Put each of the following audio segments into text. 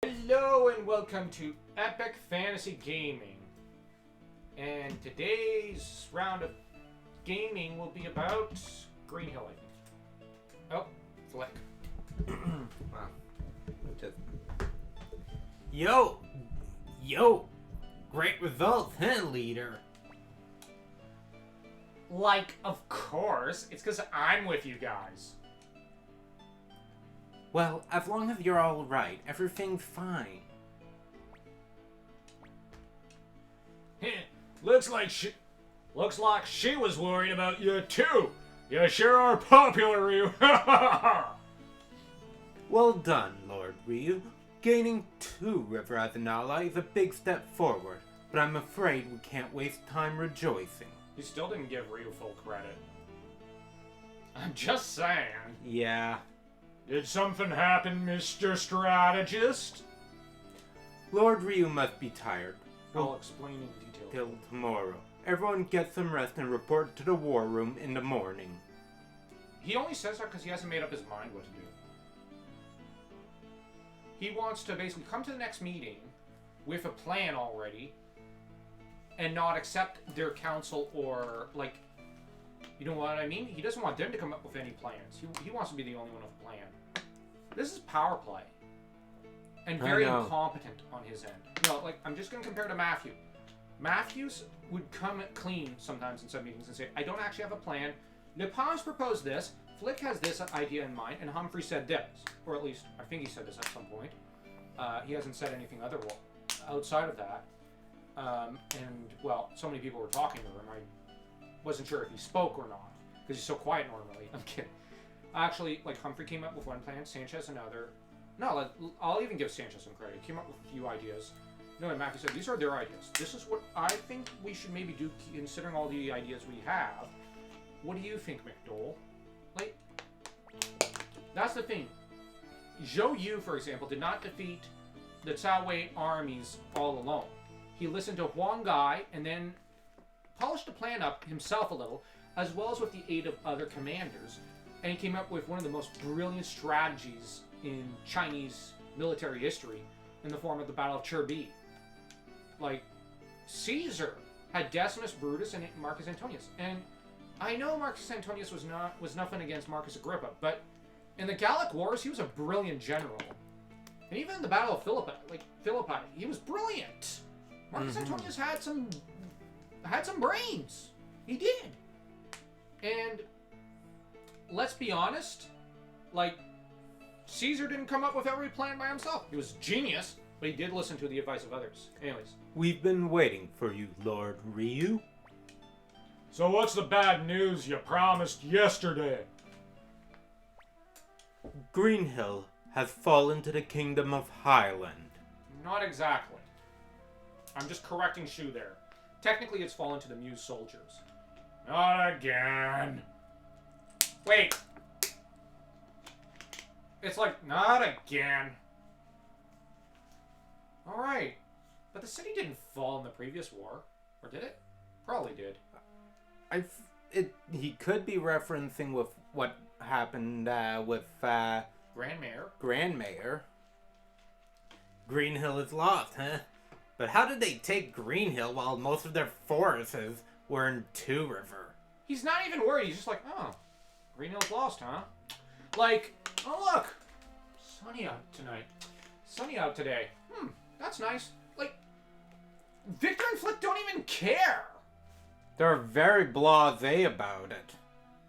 Hello and welcome to Epic Fantasy Gaming. And today's round of gaming will be about Greenhill, I think. Oh, Flick. Wow. Just... Yo! Great results, huh, leader? Like, of course. It's because I'm with you guys. Well, as long as you're all right, everything's fine. Looks like she was worried about you too. You sure are popular, you. Well done, Lord Ryu. Gaining 2 River as an ally is a big step forward, but I'm afraid we can't waste time rejoicing. You still didn't give Ryu full credit. I'm just saying. Yeah. Did something happen, Mr. Strategist? Lord Ryu must be tired. I'll explain in detail. Till tomorrow. Everyone get some rest and report to the war room in the morning. He only says that because he hasn't made up his mind what to do. He wants to basically come to the next meeting with a plan already and not accept their counsel or, like, you know what I mean? He doesn't want them to come up with any plans. He wants to be the only one with a plan. This is power play. And very incompetent on his end. No, like, I'm just going to compare to Matthew. Matthews would come clean sometimes in some meetings and say, I don't actually have a plan. Lepage proposed this. Flick has this idea in mind. And Humphrey said this. Or at least, I think he said this at some point. He hasn't said anything outside of that. And, well, so many people were talking to him. I wasn't sure if he spoke or not. Because he's so quiet normally. I'm kidding. Actually, like, Humphrey came up with one plan. Sanchez another. No, I'll even give Sanchez some credit. He came up with a few ideas. No, and Matthew said, these are their ideas. This is what I think we should maybe do, considering all the ideas we have. What do you think, McDowell? Like, that's the thing. Zhou Yu, for example, did not defeat the Cao Wei armies all alone. He listened to one guy and then polished the plan up himself a little, as well as with the aid of other commanders. And he came up with one of the most brilliant strategies in Chinese military history in the form of the Battle of Cherbi. Like, Caesar had Decimus Brutus and Marcus Antonius. And I know Marcus Antonius was nothing against Marcus Agrippa, but in the Gallic Wars, he was a brilliant general. And even in the Battle of Philippi, he was brilliant. Marcus Antonius had some brains. He did. And let's be honest, like, Caesar didn't come up with every plan by himself. He was a genius, but he did listen to the advice of others. Anyways. We've been waiting for you, Lord Ryu. So what's the bad news you promised yesterday? Greenhill has fallen to the kingdom of Highland. Not exactly. I'm just correcting Shu there. Technically, it's fallen to the Muse soldiers. Not again. Wait. It's like, not again. Alright. But the city didn't fall in the previous war. Or did it? Probably did. He could be referencing with what happened with Grand Mayor? Grand Mayor. Greenhill is lost, huh? But how did they take Greenhill while most of their forces were in Two River? He's not even worried. He's just like, oh, Greenhill's lost, huh? Like, oh look, sunny out tonight. Sunny out today. That's nice. Like, Victor and Flick don't even care. They're very blasé about it.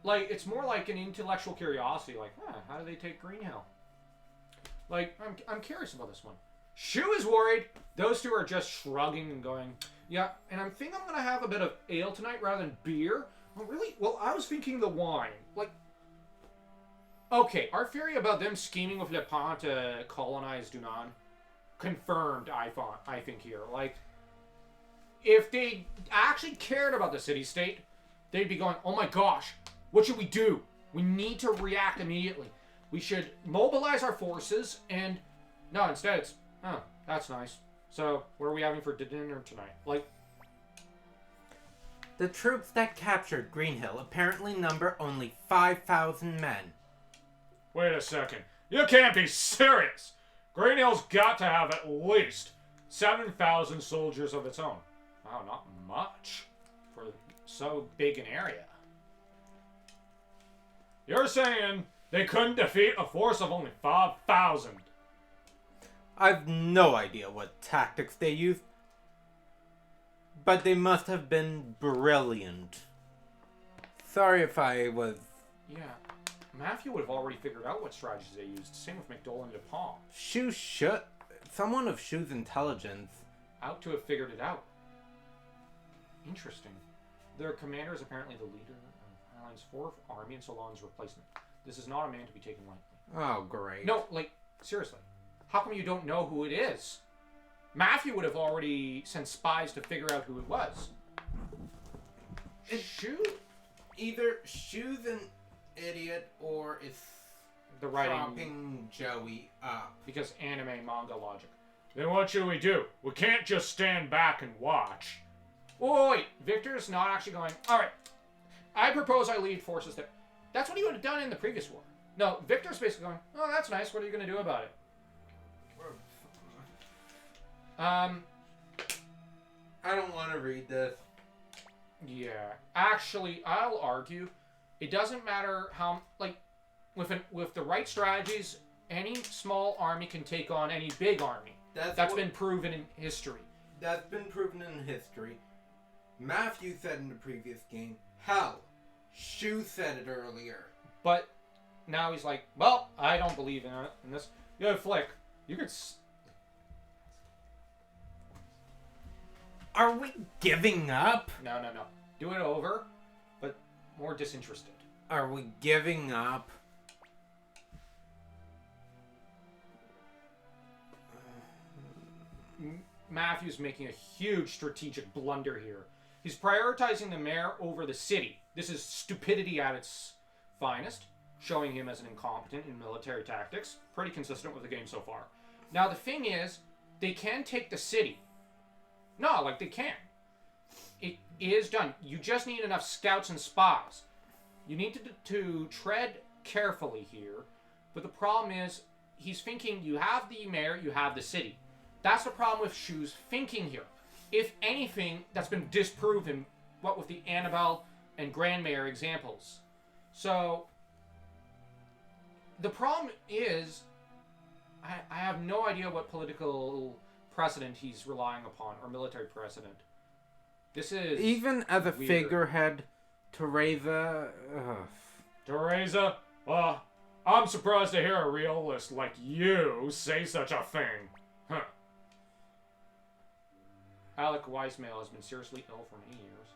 Like, it's more like an intellectual curiosity. Like, how do they take Greenhill? Like, I'm curious about this one. Shu is worried. Those two are just shrugging and going, yeah, and I think I'm going to have a bit of ale tonight rather than beer. Oh, really? Well, I was thinking the wine. Like, okay, our theory about them scheming with Le Pen to colonize Dunan, confirmed, I think here. Like, if they actually cared about the city-state, they'd be going, oh my gosh, what should we do? We need to react immediately. We should mobilize our forces, and no, instead it's, oh, that's nice. So, what are we having for dinner tonight? Like, the troops that captured Greenhill apparently number only 5,000 men. Wait a second. You can't be serious! Greenhill's got to have at least 7,000 soldiers of its own. Wow, not much for so big an area. You're saying they couldn't defeat a force of only 5,000? I've no idea what tactics they used, but they must have been brilliant. Sorry if I was... Yeah, Matthew would have already figured out what strategies they used. Same with McDowell and DuPont. Someone of Shu's intelligence. Out to have figured it out. Interesting. Their commander is apparently the leader of Highline's 4th Army and Solon's replacement. This is not a man to be taken lightly. Oh, great. No, like, seriously. How come you don't know who it is? Matthew would have already sent spies to figure out who it was. Shu? Either Shu's an idiot or it's The writing. propping Joey up. Because anime manga logic. Then what should we do? We can't just stand back and watch. Oh, wait. Victor's not actually going, alright, I propose I lead forces there. That's what he would have done in the previous war. No, Victor's basically going, oh, that's nice. What are you going to do about it? I don't want to read this. Yeah. Actually, I'll argue it doesn't matter how, like, with the right strategies, any small army can take on any big army. That's been proven in history. That's been proven in history. Matthew said in the previous game. Hell, Shu said it earlier. But now he's like, well, I don't believe in it. In this, yo, Flick, you could. Are we giving up? No. Do it over, but more disinterested. Are we giving up? Matthew's making a huge strategic blunder here. He's prioritizing the mayor over the city. This is stupidity at its finest, showing him as an incompetent in military tactics. Pretty consistent with the game so far. Now, the thing is, they can take the city. No, like, they can. It is done. You just need enough scouts and spies. You need to tread carefully here, but the problem is, he's thinking you have the mayor, you have the city. That's the problem with Shu's thinking here. If anything, that's been disproven, what with the Annabelle and Grand Mayor examples. So, the problem is, I have no idea what political precedent he's relying upon, or military precedent. This is even as a weird. figurehead, Teresa. Teresa? I'm surprised to hear a realist like you say such a thing. Huh. Alec Weismail has been seriously ill for many years.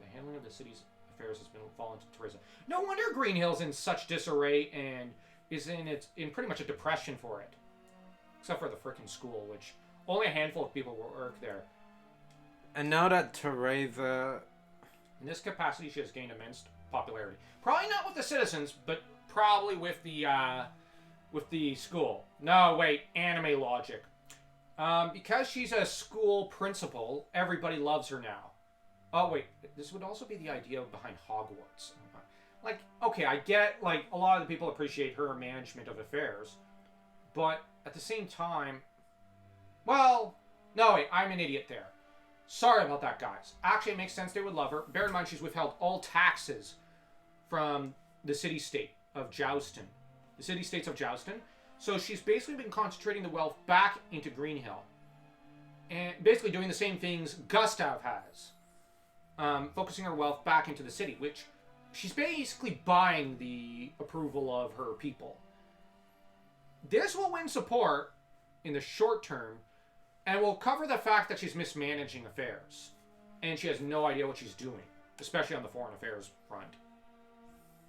The handling of the city's affairs has been fallen to Teresa. No wonder Greenhill's in such disarray and is in pretty much a depression for it. Except for the frickin' school, which only a handful of people work there. And now that Teresa... In this capacity, she has gained immense popularity. Probably not with the citizens, but probably with the school. No, wait, anime logic. Because she's a school principal, everybody loves her now. Oh, wait, this would also be the idea behind Hogwarts. Like, okay, I get, like, a lot of the people appreciate her management of affairs, but at the same time, well, no, wait, I'm an idiot there. Sorry about that, guys. Actually, it makes sense they would love her. Bear in mind, she's withheld all taxes from the city-state of Jouston. The city-states of Jouston. So she's basically been concentrating the wealth back into Greenhill. And basically doing the same things Gustav has. Focusing her wealth back into the city, which she's basically buying the approval of her people. This will win support in the short term, and will cover the fact that she's mismanaging affairs. And she has no idea what she's doing, especially on the foreign affairs front.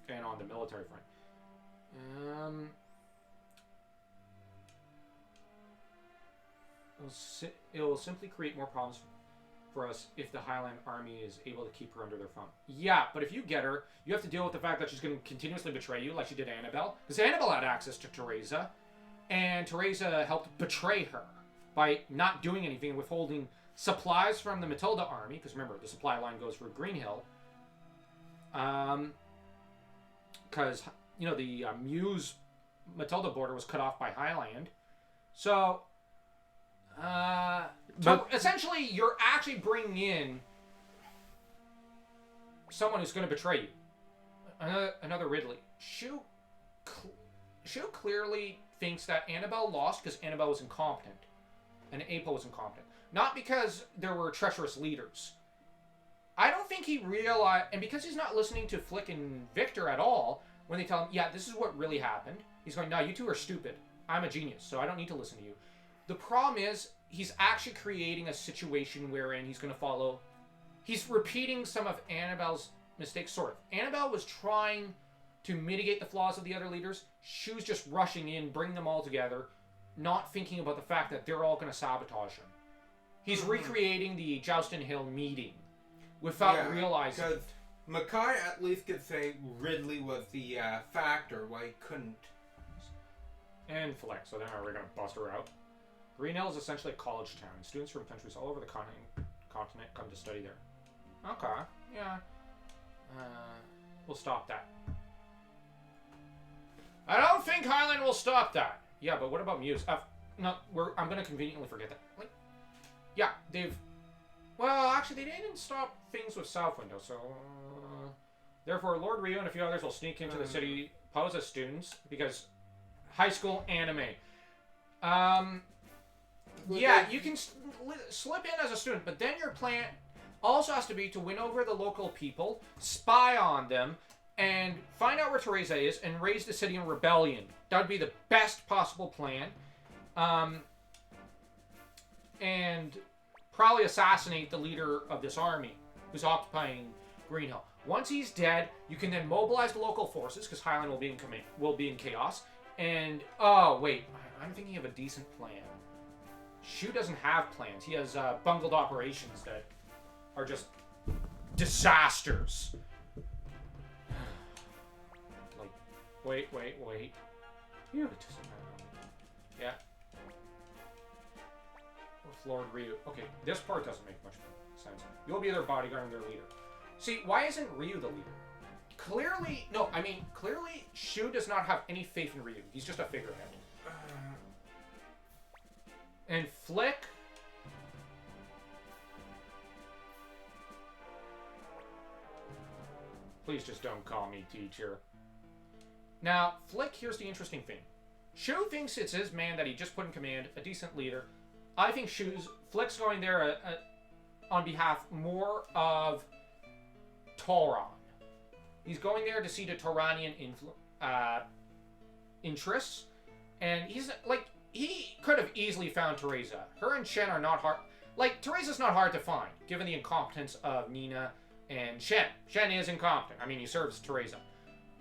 And on the military front. It will simply create more problems for us if the Highland Army is able to keep her under their thumb. Yeah, but if you get her, you have to deal with the fact that she's going to continuously betray you, like she did Annabelle. Because Annabelle had access to Teresa, and Teresa helped betray her by not doing anything and withholding supplies from the Matilda army, because remember, the supply line goes through Greenhill. Because, you know, the Muse Matilda border was cut off by Highland. So, But- essentially, you're actually bringing in someone who's going to betray you. Another Ridley. Shu clearly thinks that Annabelle lost because Annabelle was incompetent. And Apo was incompetent. Not because there were treacherous leaders. I don't think he realized... And because he's not listening to Flick and Victor at all, when they tell him, yeah, this is what really happened, he's going, no, you two are stupid. I'm a genius, so I don't need to listen to you. The problem is, he's actually creating a situation wherein he's going to follow... He's repeating some of Annabelle's mistakes, sort of. Annabelle was trying to mitigate the flaws of the other leaders. Shu's just rushing in, bringing them all together, not thinking about the fact that they're all going to sabotage him. He's recreating the Joustin Hill meeting without realizing because it. Mackay at least could say Ridley was the factor why he couldn't. And Fleck, so then we're going to bust her out. Greenhill is essentially a college town. Students from countries all over the continent come to study there. Okay, yeah. We'll stop that. I don't think Highland will stop that. Yeah, but what about Muse? No, I'm going to conveniently forget that. Like, yeah, they've... Well, actually, they didn't stop things with South Window, so... Therefore, Lord Ryu and a few others will sneak into the city, pose as students, because high school anime. Yeah, you can slip in as a student, but then your plan also has to be to win over the local people, spy on them, and find out where Teresa is, and raise the city in rebellion. That would be the best possible plan. And probably assassinate the leader of this army, who's occupying Greenhill. Once he's dead, you can then mobilize the local forces, because Highland will be in chaos. And, oh, wait, I'm thinking of a decent plan. Shu doesn't have plans. He has bungled operations that are just disasters. Like, wait. Phew, it doesn't matter. Yeah. With Lord Ryu. Okay, this part doesn't make much sense. You'll be their bodyguard and their leader. See, why isn't Ryu the leader? Clearly Shu does not have any faith in Ryu. He's just a figurehead. And Flick... Please just don't call me teacher. Now, Flick, here's the interesting thing. Shu thinks it's his man that he just put in command, a decent leader. I think Flick's going there on behalf more of Tauron. He's going there to see the Tauranian interests. And he's, like, he could have easily found Teresa. Her and Shen are not hard... Like, Teresa's not hard to find, given the incompetence of Nina and Shen. Shen is incompetent. I mean, he serves Teresa.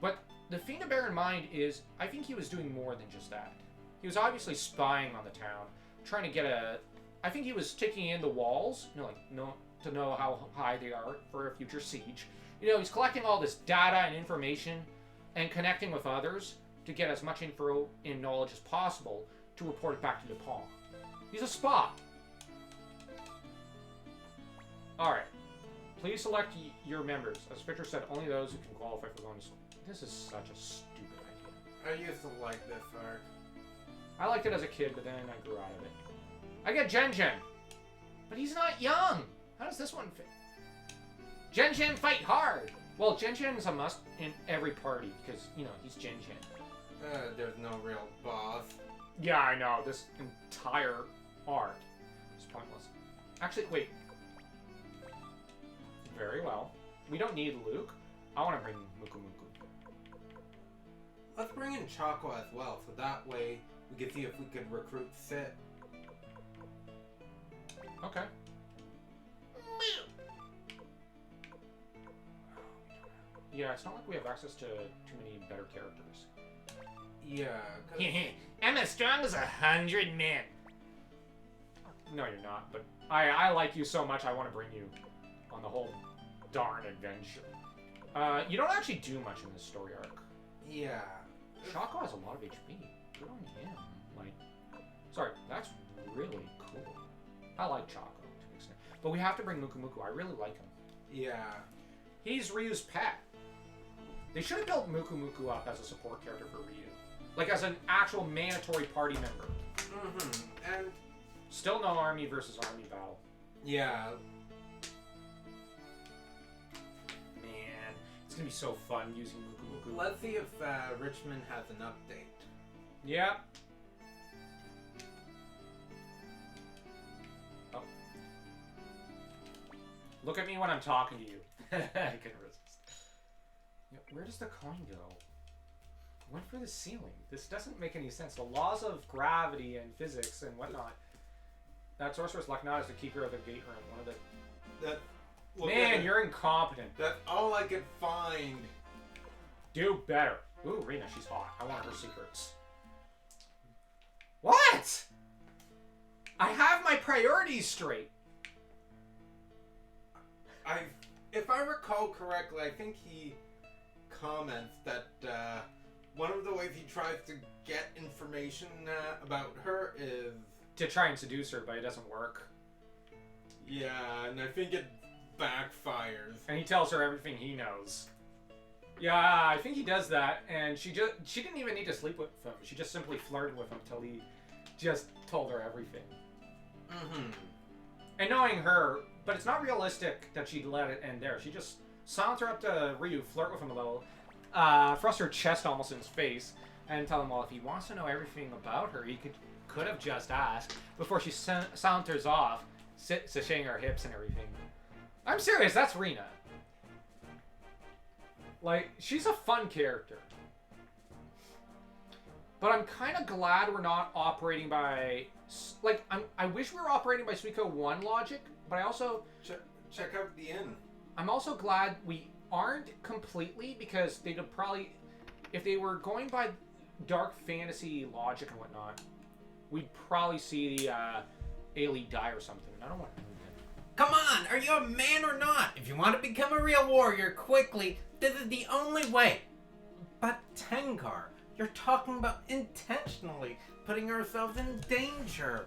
But the thing to bear in mind is, I think he was doing more than just that. He was obviously spying on the town, trying to get a... I think he was taking in the walls, to know how high they are for a future siege. He's collecting all this data and information and connecting with others to get as much info and knowledge as possible to report it back to Dupont. He's a spy. Alright. Please select your members. As Victor said, only those who can qualify for going to school. This is such a stupid idea. I used to like this arc. I liked it as a kid, but then I grew out of it. I get Gen. But he's not young. How does this one fit? Gen fight hard. Well, Gen is a must in every party because, he's Gen. There's no real boss. Yeah, I know. This entire arc is pointless. Actually, wait. Very well. We don't need Luke. I want to bring Muku. Let's bring in Choco as well, so that way we can see if we can recruit Sid. Okay. Yeah, it's not like we have access to too many better characters. Yeah. I'm as strong as 100 men. No, you're not, but I like you so much I want to bring you on the whole darn adventure. You don't actually do much in this story arc. Yeah. Shako has a lot of HP. Good on him. Sorry, that's really cool. I like Choco to an extent. But we have to bring Muku. I really like him. Yeah. He's Ryu's pet. They should have built Muku up as a support character for Ryu. Like as an actual mandatory party member. And Still no army versus army battle. yeah, Man, it's gonna be so fun using Muku Muku. let's see if Richmond has an update. Yeah. Oh. Look at me when I'm talking to you. I can resist. Yeah, where does the coin go? I went for the ceiling. This doesn't make any sense. The laws of gravity and physics and whatnot. That sorceress Lucknot is the keeper of the gate room. One of the. That. Look Man, at it. you're incompetent. That's all I could find. Do better. Ooh, Rena, she's hot. I want her secrets. What? I have my priorities straight. If I recall correctly, I think he comments that one of the ways he tries to get information about her is To try and seduce her, but it doesn't work. yeah, and I think it backfires. And he tells her everything he knows. Yeah, I think he does that, and she didn't even need to sleep with him. She just simply flirted with him till he just told her everything. Mm-hmm. And knowing her, but it's not realistic that she'd let it end there. She just saunter up to Ryu, flirt with him a little, thrust her chest almost in his face, and tell him, well, if he wants to know everything about her, he could have just asked before she saunters off, sashaying her hips and everything. I'm serious, that's Rena. Like, she's a fun character. But I'm kind of glad we're not operating by... Like, I wish we were operating by Suiko-1 logic, but I also... Check out the inn. I'm also glad we aren't completely, because they'd have probably... If they were going by dark fantasy logic and whatnot, we'd probably see Ailey die or something. And I don't want to do that. Come on, are you a man or not? If you want to become a real warrior quickly, this is the only way. But Tengar, you're talking about intentionally putting ourselves in danger.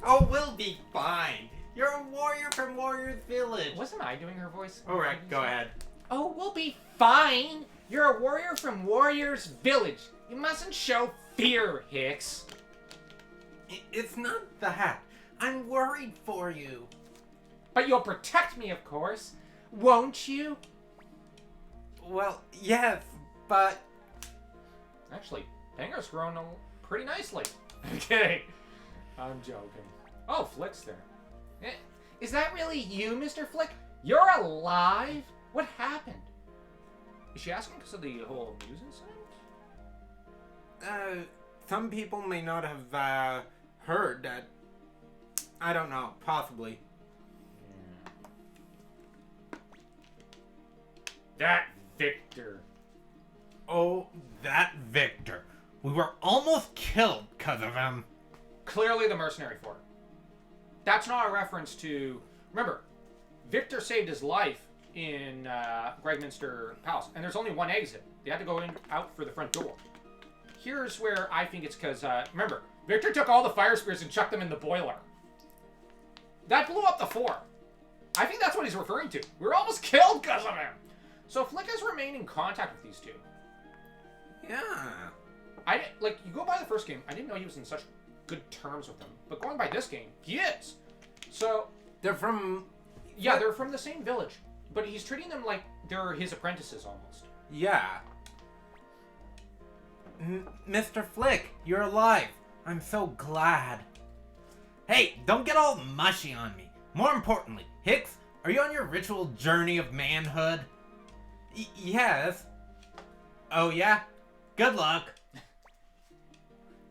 Oh, we'll be fine. You're a warrior from Warrior's Village. Wasn't I doing her voice? Alright, go ahead. Oh, we'll be fine. You're a warrior from Warrior's Village. You mustn't show fear, Hicks. It's not that. I'm worried for you. But you'll protect me, of course. Won't you? Well, yes, but... Actually, Tengar's grown pretty nicely. I'm kidding. I'm joking. Oh, Flick's there. Is that really you, Mr. Flick? You're alive? What happened? Is she asking because of the whole news incident? Some people may not have, heard that... I don't know, possibly. That Victor. Oh, that Victor. We were almost killed because of him. Clearly the mercenary fort. That's not a reference to... Remember, Victor saved his life in Gregminster Palace, and there's only one exit. They had to go out for the front door. Here's where I think it's because, remember, Victor took all the fire spears and chucked them in the boiler. That blew up the fort. I think that's what he's referring to. We were almost killed because of him. So Flick has remained in contact with these two. Yeah. Like, you go by the first game, I didn't know he was in such good terms with them. But going by this game, he is. So... They're from... Yeah, they're from the same village. But he's treating them like they're his apprentices, almost. Yeah. Mr. Flick, you're alive. I'm so glad. Hey, don't get all mushy on me. More importantly, Hicks, are you on your ritual journey of manhood? Yes. Oh, yeah? Good luck.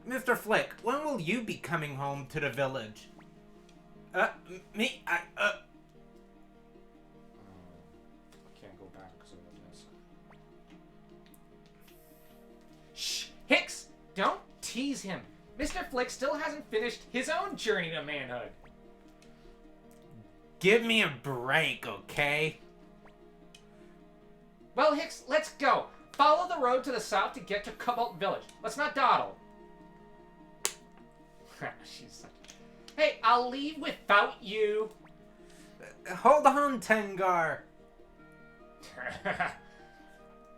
Mr. Flick, when will you be coming home to the village? Me? Can't go back because of this. Shh! Hicks! Don't tease him. Mr. Flick still hasn't finished his own journey to manhood. Give me a break, okay? Well, Hicks, let's go. Follow the road to the south to get to Cobalt Village. Let's not dawdle. She's such... Hey, I'll leave without you. Hold on, Tengar.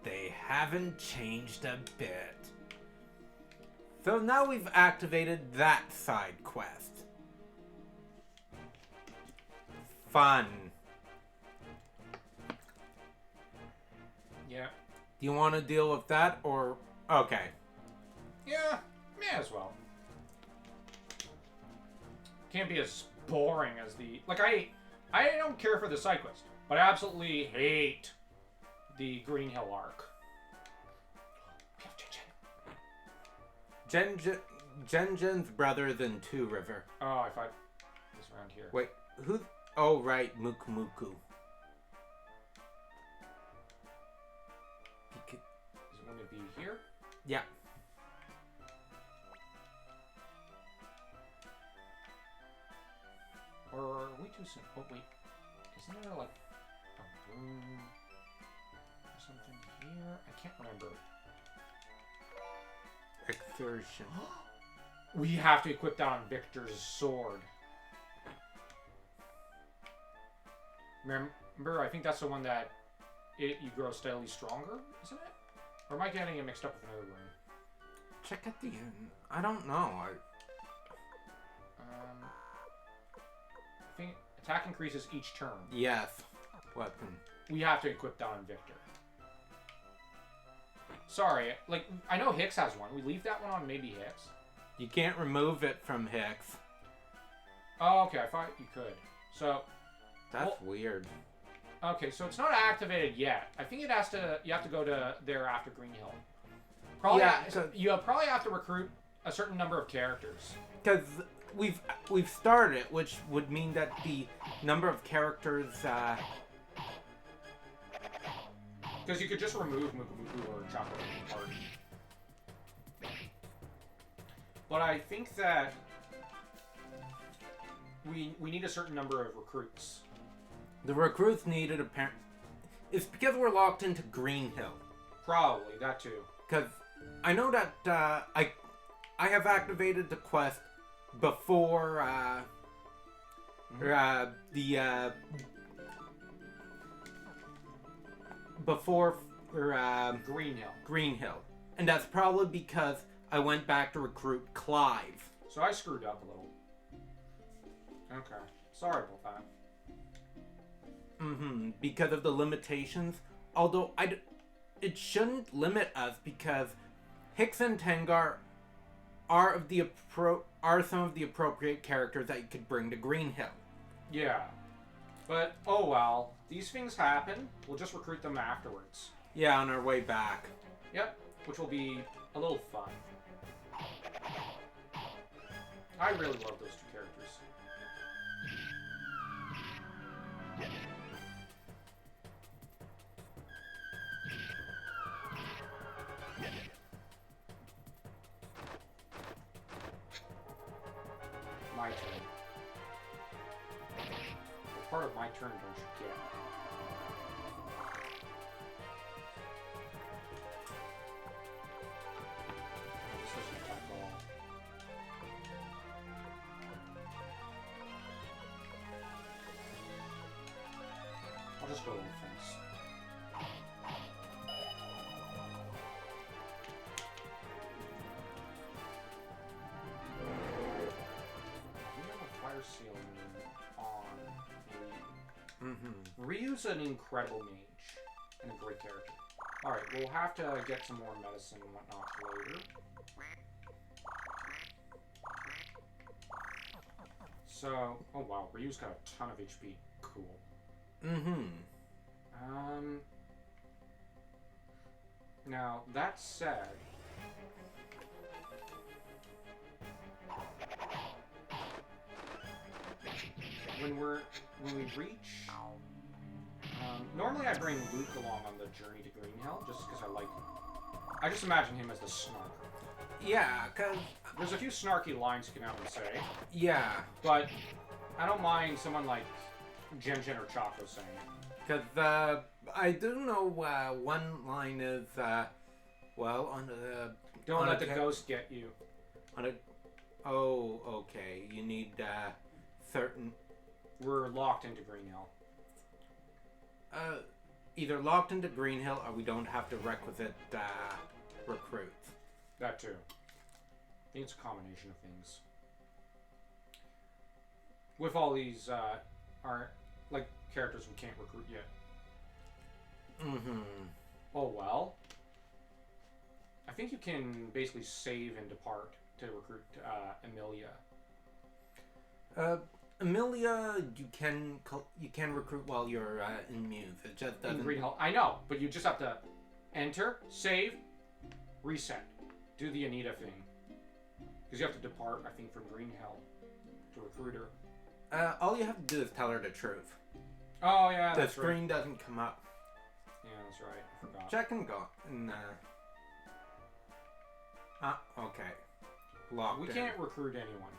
They haven't changed a bit. So now we've activated that side quest. Fun. Yeah. Do you want to deal with that or... Okay. Yeah, may as well. Can't be as boring as the... Like, I don't care for the side quest, but I absolutely hate the Greenhill arc. Gen's brother than Two River. Oh, I thought it was around here. Wait, who? Oh, right, Muku Muku. Is it going to be here? Yeah. Or are we too soon? Oh, wait. Isn't there, like, a room or something here? I can't remember. Exertion. We have to equip that on Victor's sword. Remember, I think that's the one that you grow steadily stronger, isn't it? Or am I getting it mixed up with another room? Check at the end. I don't know. I think attack increases each turn. Yes. Weapon. We have to equip that on Victor. Sorry, like, I know Hicks has one. We leave that one on maybe Hicks. You can't remove it from Hicks. Oh, okay, I thought you could. So... That's weird. Okay, so it's not activated yet. I think it has to... You have to go to there after Greenhill. Probably, Yeah, you probably have to recruit a certain number of characters. Because we've started it, which would mean that the number of characters... Because you could just remove Muku Muku or Chocolate from the party. But I think that we need a certain number of recruits. The recruits needed apparent. It's because we're locked into Greenhill. Probably, that too. Because I know that I have activated the quest before before Greenhill, and that's probably because I went back to recruit Clive. So I screwed up a little. Okay, sorry about that. Because of the limitations. Although it shouldn't limit us because Hicks and Tengar are some of the appropriate characters that you could bring to Greenhill. Yeah, but oh well. These things happen. We'll just recruit them afterwards. Yeah, on our way back. Yep, which will be a little fun. I really love those two characters. My turn. What part of my turn don't you get? This doesn't attack all. I'll just go offense. We have a fire ceiling on Ryu's an incredible mage and a great character. Alright, we'll have to get some more medicine and whatnot later. So, oh wow, Ryu's got a ton of HP. Cool. Now, that said... When we reach... normally I bring Luke along on the journey to Greenhill, just because I like him. I just imagine him as the snarker. Yeah, because... There's a few snarky lines you can have him say. Yeah. But I don't mind someone like Jin or Chaco saying it. Because I do know one line is, well, on the... Don't let the ghost get you. On a... Oh, okay. You need certain... We're locked into Greenhill. Either locked into Greenhill or we don't have the requisite recruits. That too. think it's a combination of things. With all these aren't like characters we can't recruit yet. Mm-hmm. Oh well. I think you can basically save and depart to recruit Emilia. Emilia, you can recruit while you're in Muse. It just doesn't. In Greenhill. I know, but you just have to enter, save, reset. Do the Anita thing. Because you have to depart, I think, from Greenhill to recruit her. All you have to do is tell her the truth. Oh, yeah, The that's right. screen doesn't come up. Yeah, that's right. I forgot. Check and go. Okay. Locked We in. can't recruit anyone.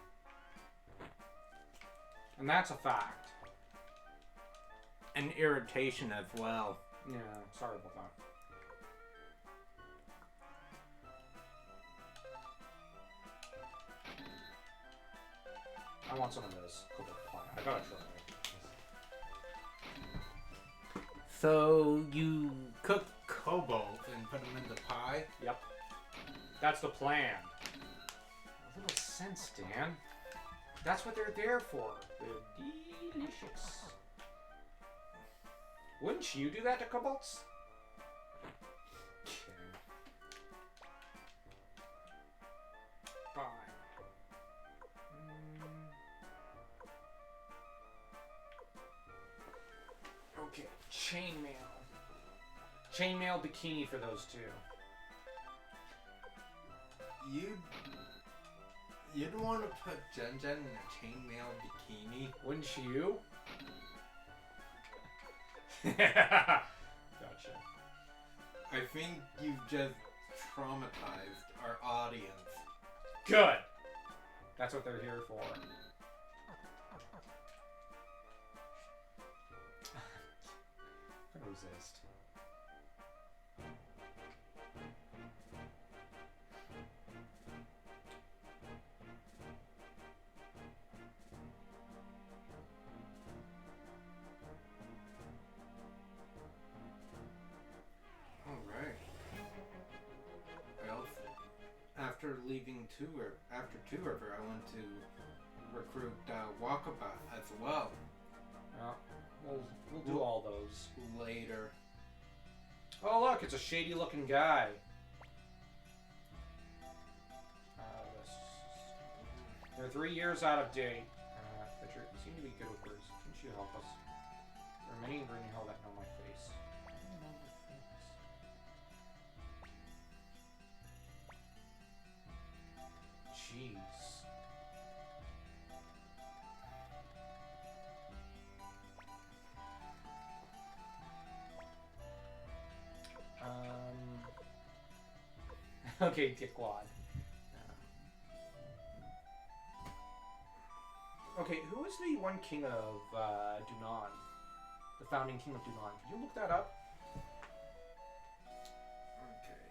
And that's a fact. And irritation as well. Yeah, sorry about that. I want some of this cobalt pie. I gotta try it. So you cook cobalt and put them in the pie? Yep. That's the plan. A little sense, Dan. That's what they're there for. They're delicious. Wouldn't you do that to kobolds? Kidding. Fine. Okay, chainmail. Chainmail bikini for those two. You'd want to put Jen in a chainmail bikini? Wouldn't you? Gotcha. I think you've just traumatized our audience. Good. That's what they're here for. Couldn't resist. Alright. Well, after leaving after Two River, I went to recruit Wakaba as well. Yeah, we'll do all those. Later. Oh look, it's a shady looking guy. They're 3 years out of date. But you seem to be good with words. Can't you help us? There are many in Greenhill that know my face. I don't know my face. Jeez. Okay, dickwad. Okay, who is the one king of Dunan? The founding king of Dunan. Can you look that up? Okay.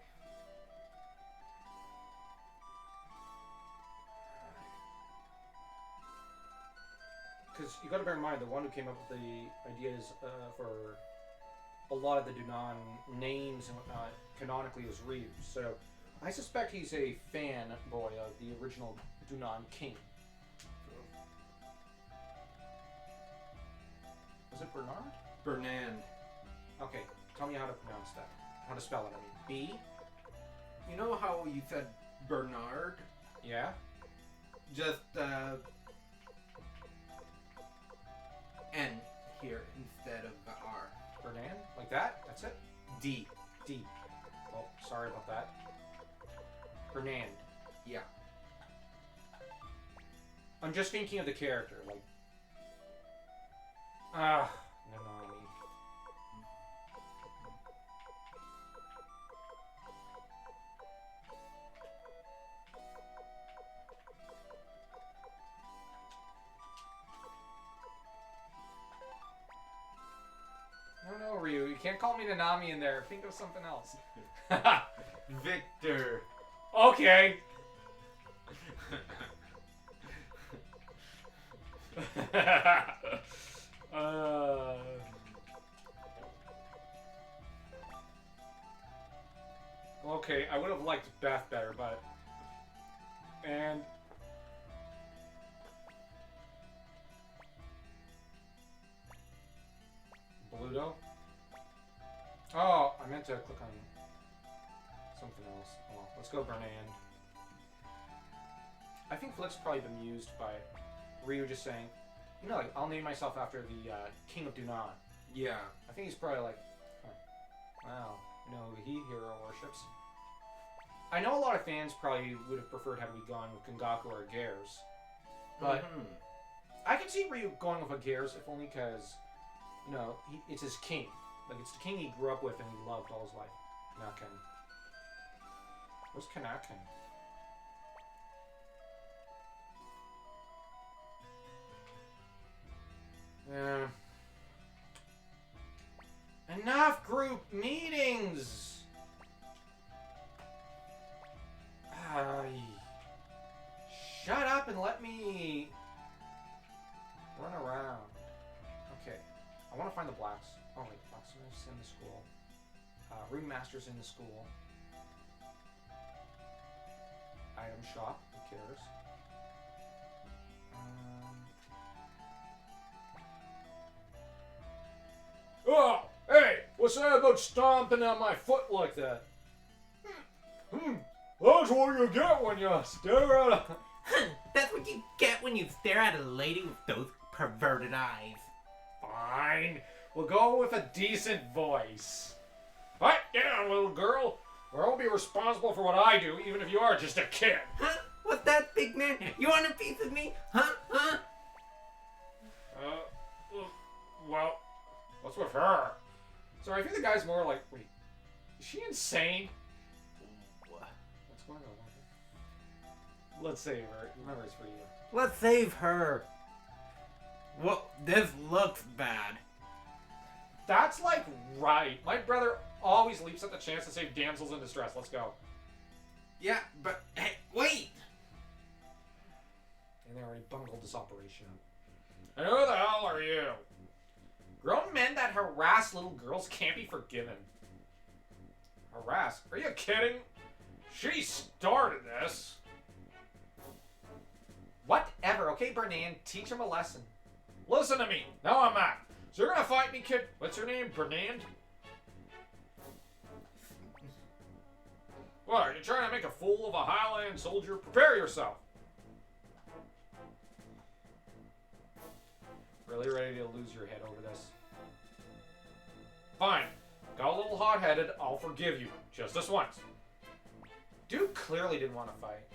Because you got to bear in mind, the one who came up with the ideas for a lot of the Dunan names and whatnot canonically is Reeves. So I suspect he's a fanboy of the original Dunan king. Was it Bernard? Bernand. Okay, tell me how to pronounce that. How to spell it, I mean. B? You know how you said Bernard? Yeah? Just, N here instead of the R. Bernand? Like that? That's it? D. D. Oh, sorry about that. Bernand. Yeah. I'm just thinking of the character, like... Nanami. No, Ryu, you can't call me Nanami in there. Think of something else. Victor. Okay. Okay, I would have liked Beth better, but And Bluto. Oh, I meant to click on something else. Oh, let's go Bernand. I think Flick's probably bemused by Ryu just saying, you know, like, I'll name myself after the King of Dunan. Yeah. I think he's probably like, huh, wow, you know who he hero worships. I know a lot of fans probably would have preferred had we gone with Kengaku or Gears, but I could see Ryu going with a Gears if only because, you know, it's his king. Like, it's the king he grew up with and he loved all his life. Kanakin. Where's Kanakin? Yeah. Enough group meetings! Shut up and let me run around. Okay. I want to find the blacks. Oh wait, blacksmith's in the school. Ring master's in the school. Item shop. Who cares? Oh, hey! What's that about stomping on my foot like that? That's what you get when you stare at a... That's what you get when you stare at a lady with those perverted eyes. Fine. We'll go with a decent voice. Right, yeah, little girl. I won't be responsible for what I do, even if you are just a kid. Huh? What's that, big man? You want a piece of me? Huh? Huh? Well, what's with her? Sorry, I think the guy's more like, wait, is she insane? What's going on? Let's save her. Remember, it's for you. Let's save her. Well, this looks bad. That's like right. My brother always leaps at the chance to save damsels in distress. Let's go. Yeah, but hey, wait! And they already bungled this operation. And who the hell are you? Grown men that harass little girls can't be forgiven. Harass? Are you kidding? She started this. Whatever, okay, Bernand, teach him a lesson. Listen to me. No, I'm not. So you're gonna fight me, kid? What's your name, Bernand? What, are you trying to make a fool of a Highland soldier? Prepare yourself. Really ready to lose your head over this? Fine. Got a little hot-headed, I'll forgive you. Just this once. Dude clearly didn't want to fight.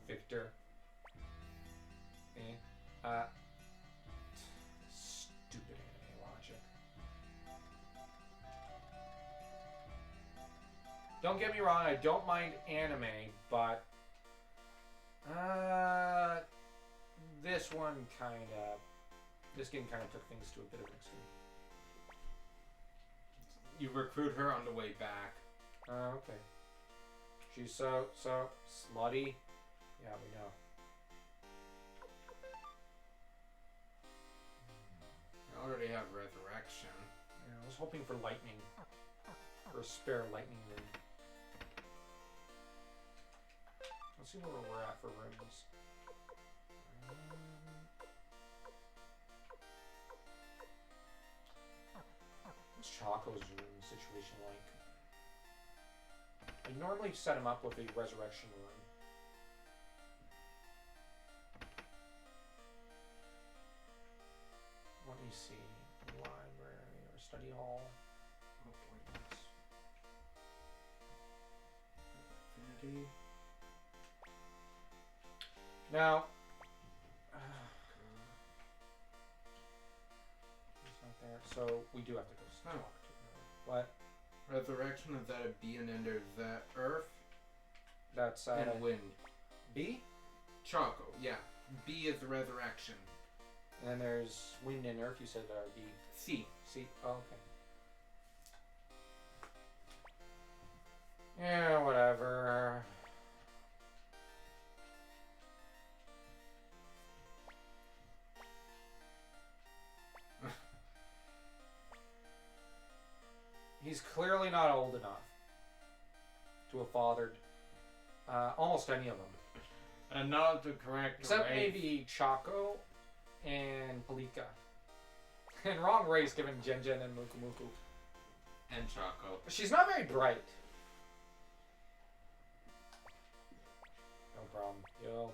Victor. Stupid anime logic. Don't get me wrong, I don't mind anime, but this game kind of took things to a bit of an extreme. You recruit her on the way back. Okay. She's so slutty. Yeah, we know. I already have resurrection. Yeah, I was hoping for lightning. For a spare lightning room. Let's see where we're at for rooms. What's Choco's room situation like? I normally set him up with a resurrection room. Let me see. Library or study hall. Appointments. Infinity. Now, he's not there, so we do have to go talk to him. What? Resurrection, is that a B, and then there's that Earth That's and Wind. B, Choco, yeah. B is the resurrection. and then there's wind and earth. You said that are B. C. C. Oh, okay. Yeah, whatever. He's clearly not old enough. to have fathered almost any of them. And not the correct Except race. maybe Chaco and Palika. And wrong race given Gen Gen and Muku Muku. And Choco. She's not very bright. No problem. Yo.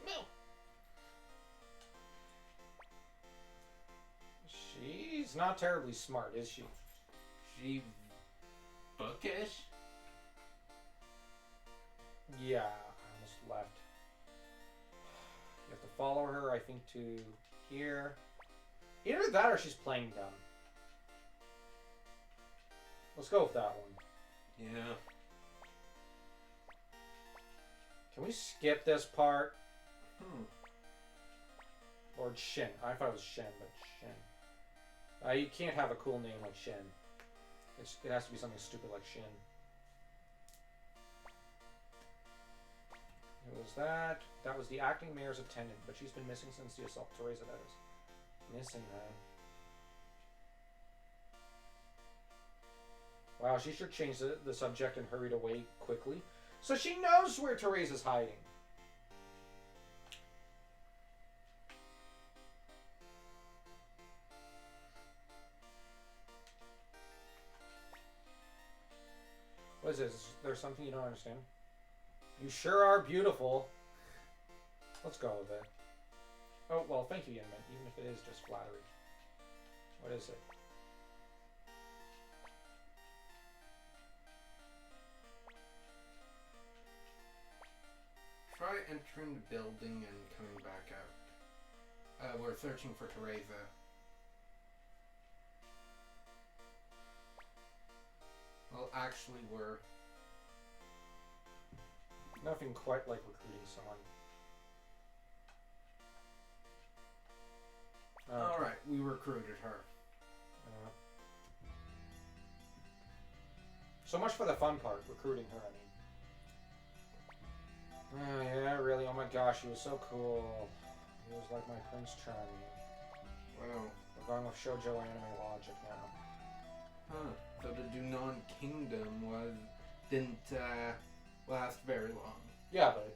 No. She's not terribly smart, is she? She bookish? Yeah, I almost left. You have to follow her, I think, to here. Either that or she's playing dumb. Let's go with that one. Yeah. Can we skip this part? Hmm. Lord Shin. I thought it was Shen, but Shin. You can't have a cool name like Shen. It has to be something stupid like Shin. Who was that? That was the acting mayor's attendant, but she's been missing since the assault. Teresa, that is. Missing, man. Wow, she should change the subject and hurried away quickly. So she knows where Teresa's hiding. What is this? Is there something you don't understand? You sure are beautiful. Let's go with it. Oh, well, thank you, Yenman, even if it is just flattery. What is it? Try entering the building and coming back out. We're searching for Teresa. Well, actually, we're... Nothing quite like recruiting someone. Alright, we recruited her. So much for the fun part, recruiting her, I mean. Oh, yeah, really? Oh my gosh, he was so cool. He was like my Prince Charming. Well, We're going with Shoujo anime logic now. huh. So the Dunan Kingdom didn't last very long. Yeah, but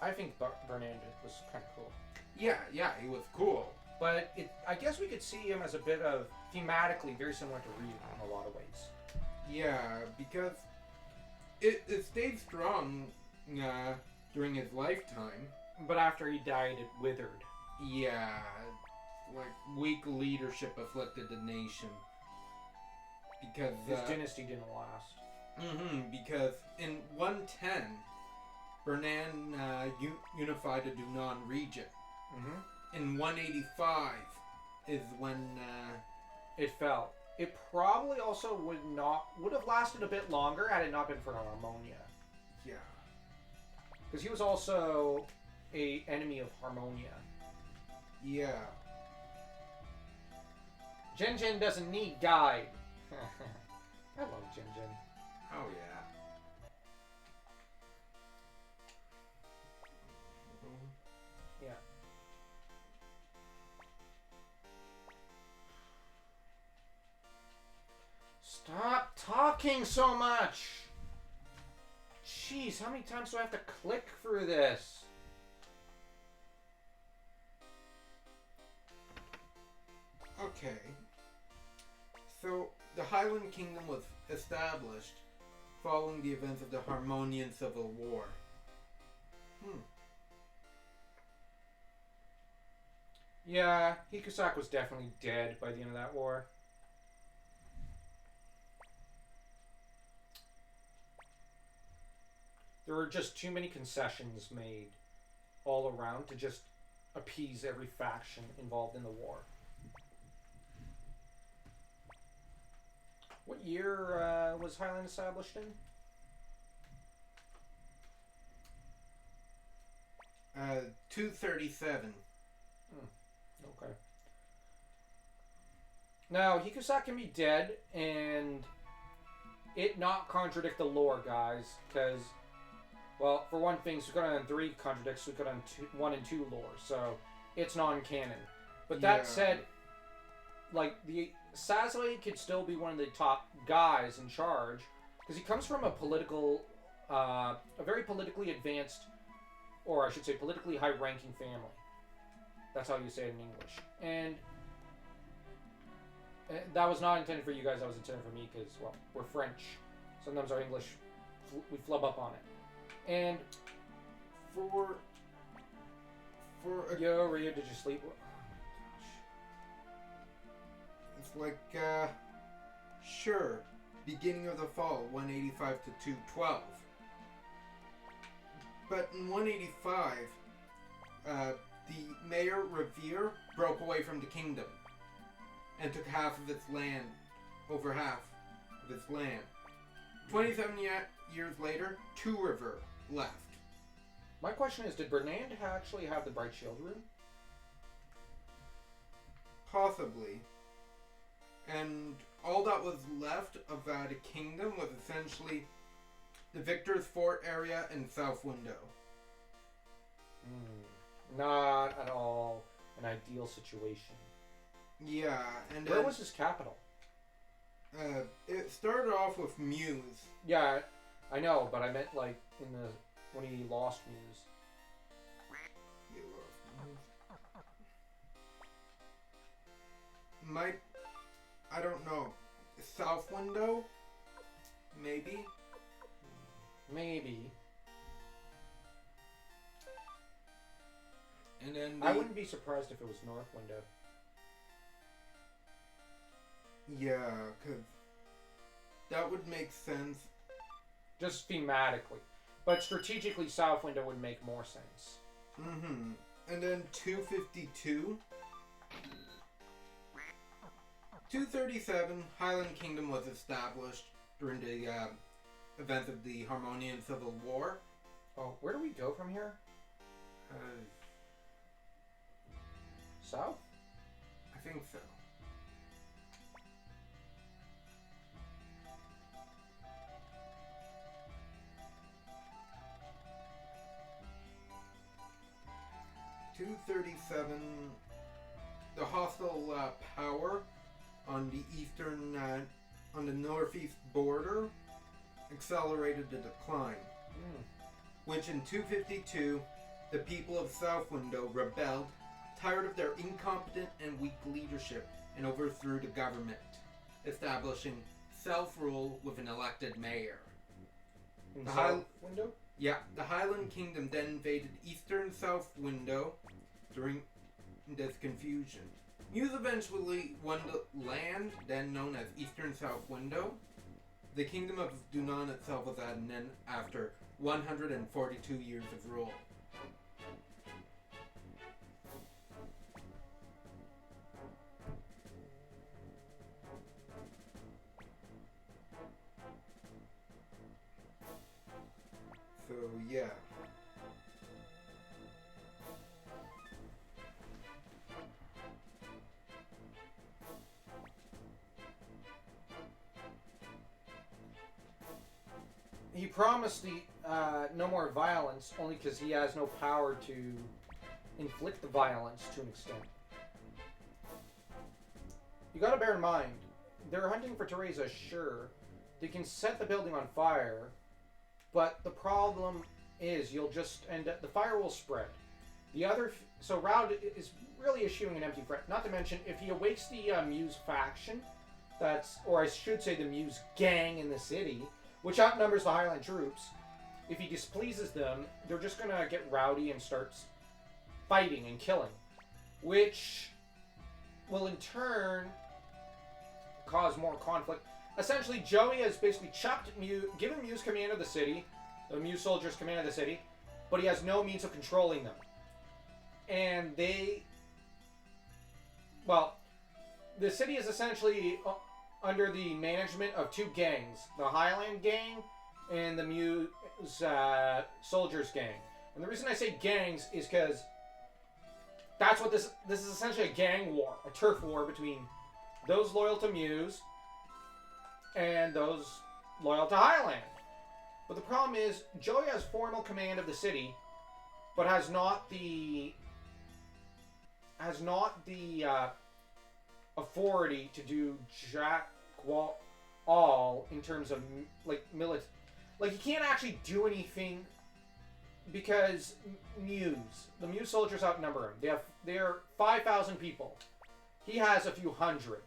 I think Bernard was kind of cool. Yeah, he was cool. But I guess we could see him as a bit of, thematically, very similar to Ryu in a lot of ways. Yeah, because it stayed strong during his lifetime. But after he died, it withered. Yeah, like weak leadership afflicted the nation. Because His dynasty didn't last. because in 110, Bernan unified the Dunan region. In 185 is when It fell. It probably also would have lasted a bit longer had it not been for Harmonia. yeah. Because he was also a enemy of Harmonia. Yeah. Gen Gen doesn't need guide. I love Gen Gen. Oh yeah. Yeah. Stop talking so much! Jeez, how many times do I have to click through this? Okay. So the Highland Kingdom was established following the events of the Harmonian Civil War. Yeah, Hikusak was definitely dead by the end of that war. There were just too many concessions made all around to just appease every faction involved in the war. What year was Highland established in? 237. Okay. Now, Hikusak can be dead and it not contradict the lore, guys, because, well, for one thing, Suikoden 3 contradicts Suikoden 1 and 2 lore, so it's non-canon. But that Yeah. said, like, the Sazali could still be one of the top guys in charge, because he comes from a very politically advanced, or I should say politically high-ranking family. That's how you say it in English. And that was not intended for you guys, that was intended for me, because, well, we're French. Sometimes our English, we flub up on it. And For a, yo, Rhea, did you sleep? Oh my gosh. it's like, sure, beginning of the fall, 185 to 212. But in 185, the mayor Revere broke away from the kingdom and took half of its land, over half of its land. 27 years later, Two River left. My question is, did Bernand actually have the Bright Shield Rune? Possibly. And all that was left of the kingdom was essentially the Victor's Fort area and South Window. Not at all an ideal situation. Yeah, and Where was his capital? it started off with Muse. Yeah, I know, but I meant like when he lost Muse. I don't know. South Window? Maybe? Maybe. And then I wouldn't be surprised if it was North Window. Yeah, because that would make sense. Just thematically. But strategically, South Window would make more sense. Mm-hmm. And then 252. 237, Highland Kingdom was established during the events of the Harmonian Civil War. Oh, where do we go from here? South? I think so. .237, the hostile power on the eastern, on the northeast border accelerated the decline. Which in 252, the people of South Window rebelled, tired of their incompetent and weak leadership, and overthrew the government, establishing self-rule with an elected mayor. In The South Window? Yeah, the Highland Kingdom then invaded eastern South Window during this confusion. Muse eventually won the land, then known as Eastern South Window. The Kingdom of Dunan itself was at an end after 142 years of rule. So, yeah. He promised the no more violence only because he has no power to inflict the violence to an extent. You gotta bear in mind, they're hunting for Teresa, sure. They can set the building on fire, but the problem is you'll just end up, the fire will spread. So Raud is really eschewing an empty threat. Not to mention, if he awakes the Muse faction, or I should say the Muse gang in the city, which outnumbers the Highland troops, if he displeases them, they're just gonna get rowdy and start fighting and killing, which will in turn cause more conflict. Essentially, Joey has basically given Muse command of the city, the Muse soldiers command of the city, but he has no means of controlling them. And the city is essentially under the management of two gangs, the Highland gang and the Muse soldiers gang. And the reason I say gangs is because that's what this is essentially a gang war, a turf war between those loyal to Muse and those loyal to Highland. But the problem is, Joey has formal command of the city, but has not the authority to do all in terms of like military. Like he can't actually do anything because the Muse soldiers outnumber him. They're 5,000 people. He has a few hundred.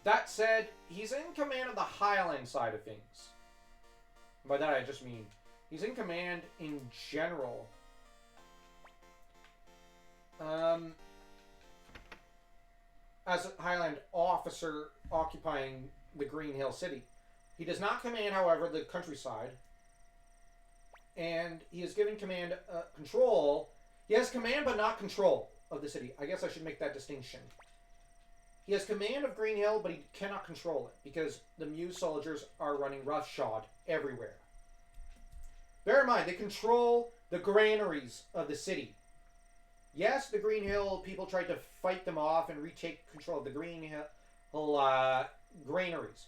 That said, he's in command of the Highland side of things. By that I just mean he's in command in general. As a Highland officer occupying the Greenhill city. He does not command, however, the countryside. And he is given command, control. He has command but not control of the city. I guess I should make that distinction. He has command of Greenhill, but he cannot control it because the Muse soldiers are running roughshod everywhere. Bear in mind, they control the granaries of the city. Yes, the Greenhill people tried to fight them off and retake control of the Greenhill granaries.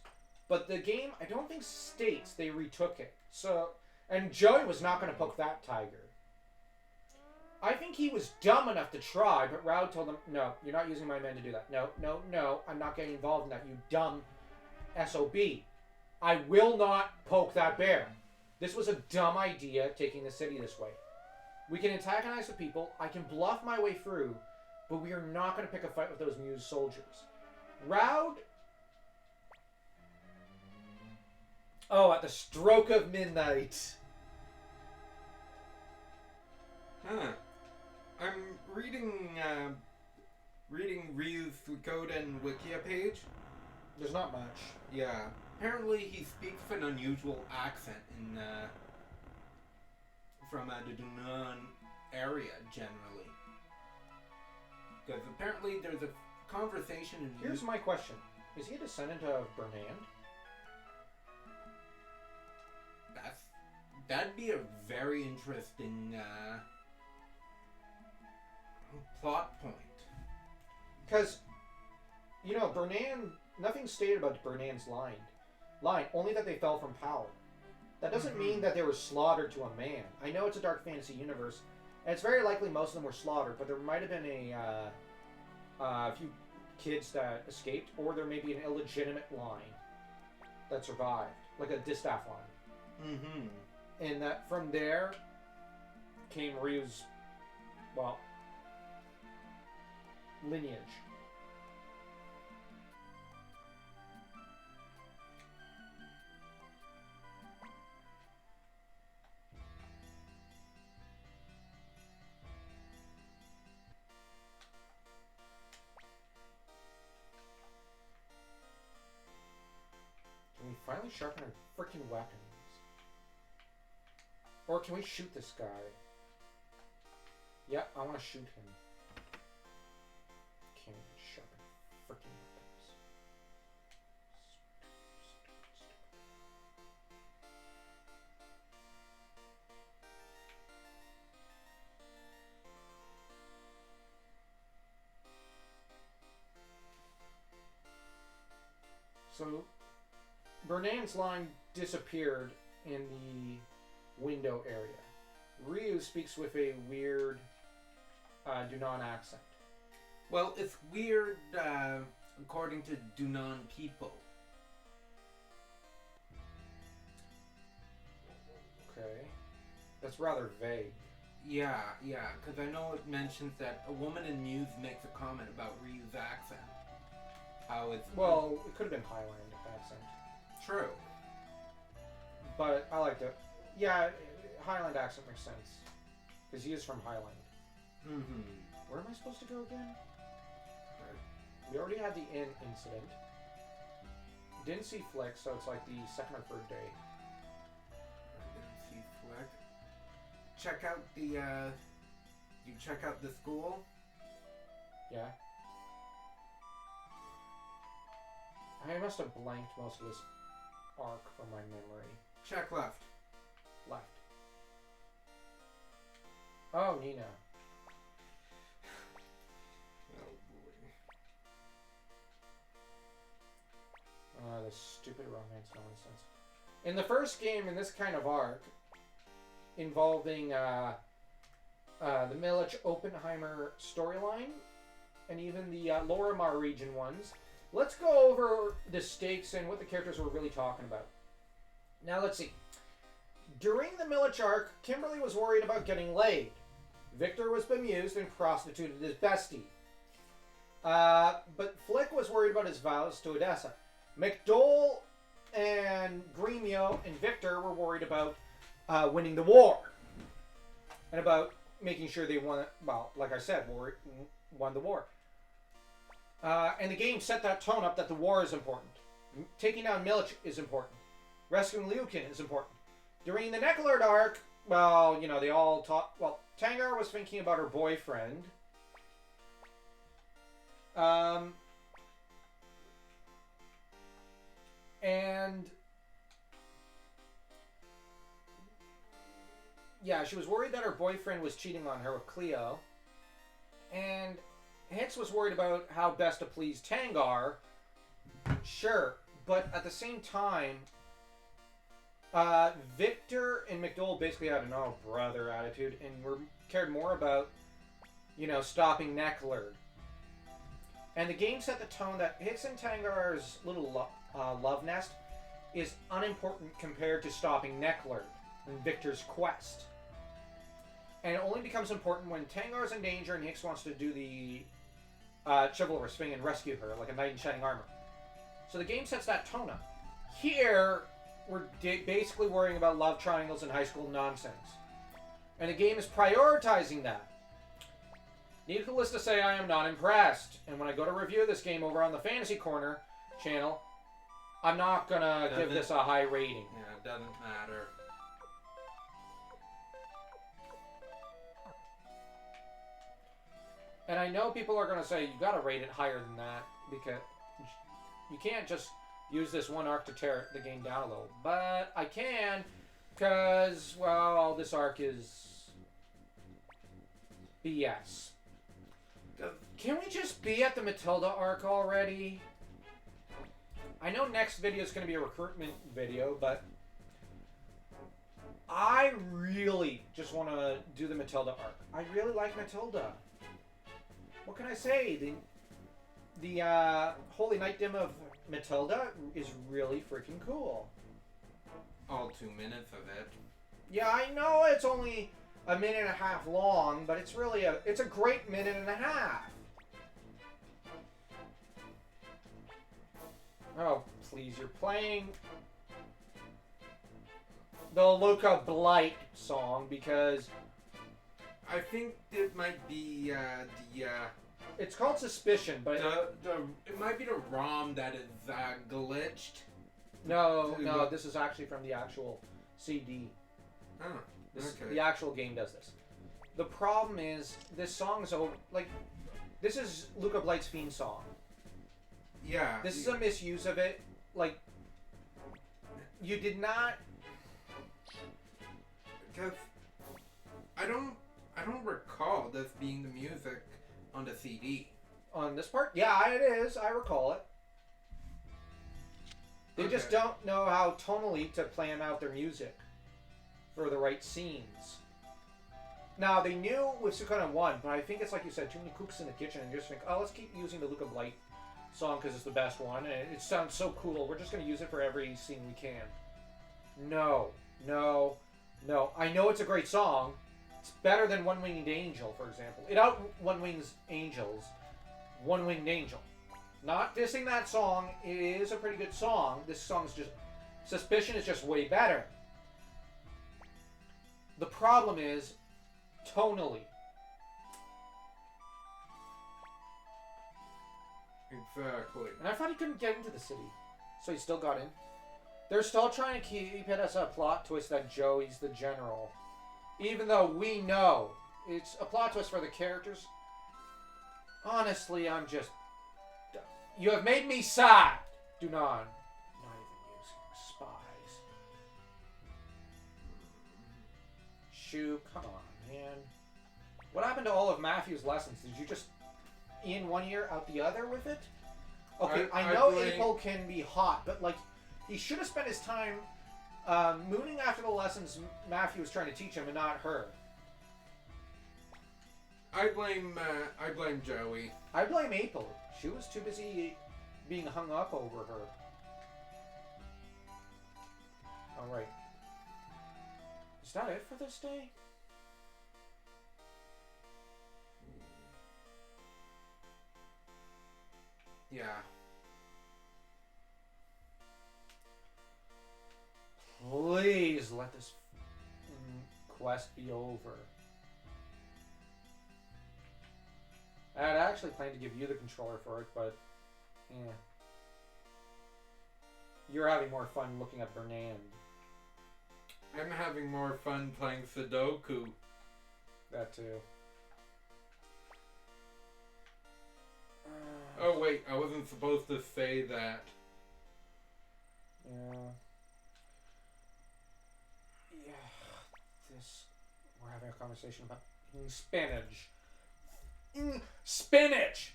But the game, I don't think states they retook it. So, and Joey was not going to poke that tiger. I think he was dumb enough to try, but Raud told him, no, you're not using my men to do that. No, no, no, I'm not getting involved in that, you dumb SOB. I will not poke that bear. This was a dumb idea, taking the city this way. We can antagonize the people, I can bluff my way through, but we are not going to pick a fight with those Muse soldiers. Raud... Oh, at the stroke of midnight. Huh. I'm reading Ryu's Suikoden Wikia page. There's not much. Yeah. Apparently he speaks an unusual accent in, from the Dunan area, generally. Because apparently there's a conversation in... Here's my question. Is he a descendant of Bernand? That'd be a very interesting, plot point. Because, you know, Bernand... Nothing's stated about Bernand's line. Only that they fell from power. That doesn't mean that they were slaughtered to a man. I know it's a dark fantasy universe, and it's very likely most of them were slaughtered, but there might have been a few kids that escaped, or there may be an illegitimate line that survived, like a distaff line. Mm-hmm. And that from there came Ryu's, well, lineage. Can we finally sharpen our freaking weapons? Or can we shoot this guy? Yeah, I want to shoot him. Can't sharpen freaking weapons. So, Bernand's line disappeared in the window area. Ryu speaks with a weird Dunan accent. Well, it's weird, according to Dunan people. Okay. That's rather vague. Yeah, because I know it mentions that a woman in Muse makes a comment about Ryu's accent. How it's... Well, it could have been Highland accent. True. But I liked it. Yeah, Highland accent makes sense. Because he is from Highland. Mm-hmm. Where am I supposed to go again? We already had the inn incident. Didn't see Flick, so it's like the second or third day. I didn't see Flick. Check out the, you check out the school? Yeah. I must have blanked most of this arc from my memory. Check left. Left. Oh, Nina. Oh boy. This stupid romance nonsense. In the first game, in this kind of arc, involving the Milich Oppenheimer storyline, and even the Lorimar region ones, let's go over the stakes and what the characters were really talking about. Now, let's see. During the Millich arc, Kimberly was worried about getting laid. Victor was bemused and prostituted his bestie. But Flick was worried about his vows to Odessa. McDole and Greenhill and Victor were worried about winning the war. And about making sure they won, well, like I said, won the war. And the game set that tone up that the war is important. Taking down Millich is important. Rescuing Liukin is important. During the Necklard arc, well, you know, they all talk. Well, Tangar was thinking about her boyfriend. And yeah, she was worried that her boyfriend was cheating on her with Cleo. And Hicks was worried about how best to please Tangar. Sure, but at the same time, Victor and McDole basically had an oh brother attitude and cared more about, you know, stopping Necklard. And the game set the tone that Hicks and Tangar's little love nest is unimportant compared to stopping Necklard and Victor's quest. And it only becomes important when Tangar's in danger and Hicks wants to do the chivalrous thing and rescue her like a knight in shining armor. So the game sets that tone up. Here, we're basically worrying about love triangles and high school nonsense. And the game is prioritizing that. Needless to say, I am not impressed. And when I go to review this game over on the Fantasy Corner channel, I'm not gonna give this a high rating. Yeah, it doesn't matter. And I know people are gonna say, you gotta rate it higher than that, because you can't just use this one arc to tear the game down a little. But I can, because, well, this arc is BS. Can we just be at the Matilda arc already? I know next video is going to be a recruitment video, but I really just want to do the Matilda arc. I really like Matilda. What can I say? The Holy Night Dim of Matilda is really freaking cool. All 2 minutes of it. Yeah, I know it's only a minute and a half long, but it's really it's a great minute and a half. Oh, please, you're playing the Luca Blight song because I think it might be it's called Suspicion, but it might be the ROM that is glitched. No, this is actually from the actual CD. Oh, okay. The actual game does this. The problem is this song is over. Like, this is Luca Blight's theme song. Yeah. This is a misuse of it. Like, you did not. Because I don't recall this being the music on the CD. On this part, yeah, it is. I recall it. They just don't know how tonally to plan out their music for the right scenes. Now, they knew with Suikoden2, but I think it's like you said, too many cooks in the kitchen, and you just think, oh, let's keep using the Luca Blight song because it's the best one, and it sounds so cool. We're just going to use it for every scene we can. No. I know it's a great song. It's better than One Winged Angel, for example. It out One Winged Angels. One Winged Angel. Not dissing that song. It is a pretty good song. This song's just... Suspicion is just way better. The problem is tonally. Exactly. And I thought he couldn't get into the city. So he still got in. They're still trying to keep it as a plot twist that Joey's the general. Even though we know it's a plot twist for the characters. Honestly, I'm just... You have made me sad. Do not even use spies. Shoo, come on, man. What happened to all of Matthew's lessons? Did you just in one ear, out the other with it? Okay, I know April can be hot, but like, he should have spent his time mooning after the lessons Matthew was trying to teach him and not her. I blame Joey. I blame April. She was too busy being hung up over her. Alright. Is that it for this day? Yeah. Please let this quest be over. I had actually planned to give you the controller for it, but yeah. You're having more fun looking at Bernand. I'm having more fun playing Sudoku. That too. Oh wait, I wasn't supposed to say that. Yeah. Yeah. We're having a conversation about spinach. Spinach!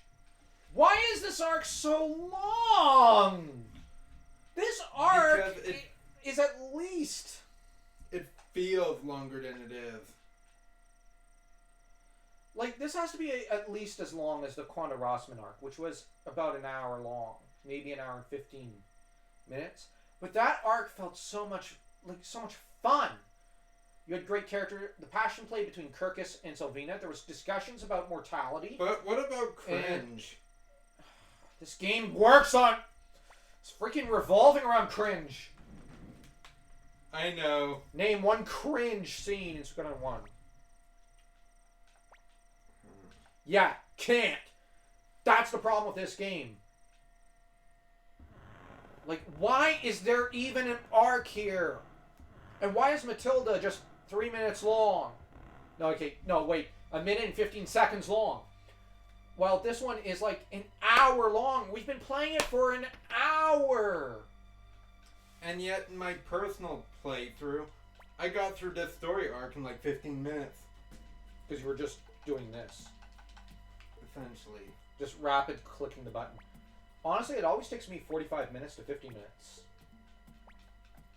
Why is this arc so long? This arc is at least... It feels longer than it is. Like, this has to be at least as long as the Quanda Rossman arc, which was about an hour long. Maybe an hour and 15 minutes. But that arc felt so much fun. You had great character, the passion play between Kirkus and Sylvina. There was discussions about mortality. But what about cringe? And this game works on... It's freaking revolving around cringe. I know. Name one cringe scene in Suikoden 1. Yeah, can't. That's the problem with this game. Like, why is there even an arc here? And why is Matilda just 3 minutes long? No, okay, no, wait. 1 minute and 15 seconds long. While this one is like an hour long. We've been playing it for an hour. And yet, in my personal playthrough, I got through this story arc in like 15 minutes. Because you were just doing this. Essentially. Just rapid clicking the button. Honestly, it always takes me 45 minutes to 50 minutes.